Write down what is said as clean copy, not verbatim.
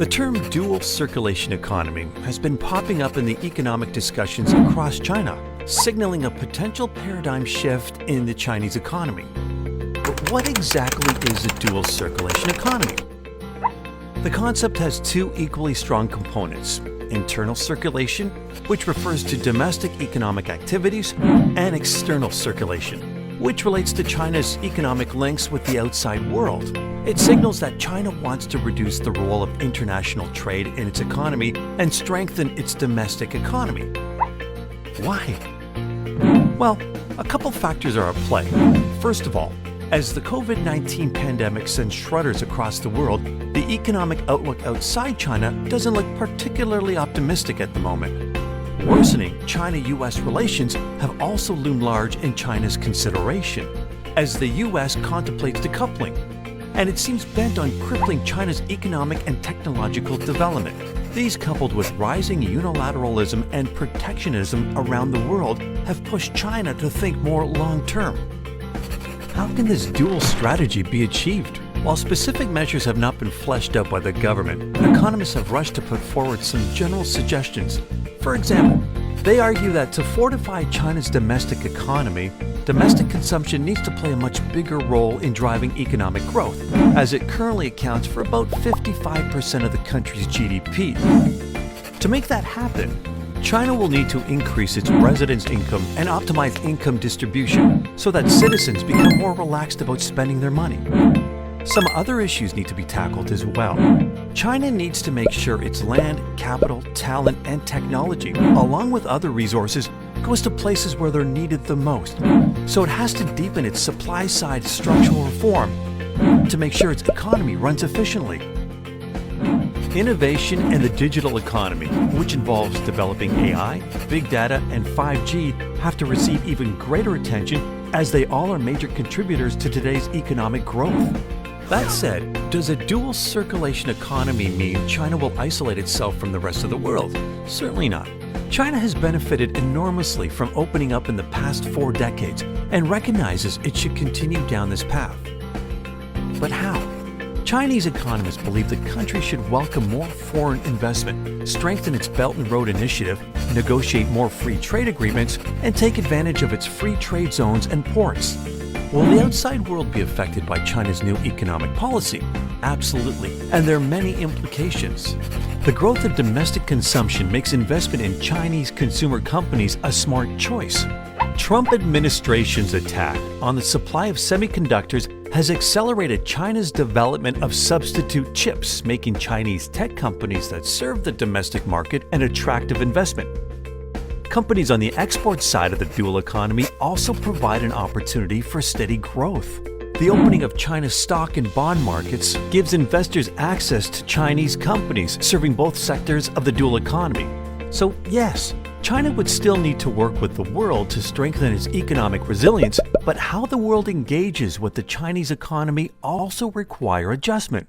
The term dual circulation economy has been popping up in the economic discussions across China, signaling a potential paradigm shift in the Chinese economy. But what exactly is a dual circulation economy? The concept has two equally strong components: internal circulation, which refers to domestic economic activities, and external circulation, which relates to China's economic links with the outside world. It signals that China wants to reduce the role of international trade in its economy and strengthen its domestic economy. Why? Well, a couple factors are at play. First of all, as the COVID-19 pandemic sends shudders across the world, the economic outlook outside China doesn't look particularly optimistic at the moment. Worsening China-US relations have also loomed large in China's consideration, as the US contemplates decoupling, and it seems bent on crippling China's economic and technological development. These, coupled with rising unilateralism and protectionism around the world, have pushed China to think more long-term. How can this dual strategy be achieved? While specific measures have not been fleshed out by the government, economists have rushed to put forward some general suggestions. For example, they argue that to fortify China's domestic economy, domestic consumption needs to play a much bigger role in driving economic growth, as it currently accounts for about 55% of the country's GDP. To make that happen, China will need to increase its residents' income and optimize income distribution so that citizens become more relaxed about spending their money. Some other issues need to be tackled as well. China needs to make sure its land, capital, talent, and technology, along with other resources, goes to places where they're needed the most. So it has to deepen its supply-side structural reform to make sure its economy runs efficiently. Innovation and the digital economy, which involves developing AI, big data, and 5G, have to receive even greater attention as they all are major contributors to today's economic growth. That said, does a dual circulation economy mean China will isolate itself from the rest of the world? Certainly not. China has benefited enormously from opening up in the past 4 decades and recognizes it should continue down this path. But how? Chinese economists believe the country should welcome more foreign investment, strengthen its Belt and Road Initiative, negotiate more free trade agreements, and take advantage of its free trade zones and ports. Will the outside world be affected by China's new economic policy? Absolutely, and there are many implications. The growth of domestic consumption makes investment in Chinese consumer companies a smart choice. Trump administration's attack on the supply of semiconductors has accelerated China's development of substitute chips, making Chinese tech companies that serve the domestic market an attractive investment. Companies on the export side of the dual economy also provide an opportunity for steady growth. The opening of China's stock and bond markets gives investors access to Chinese companies serving both sectors of the dual economy. So yes, China would still need to work with the world to strengthen its economic resilience, but how the world engages with the Chinese economy also require adjustment.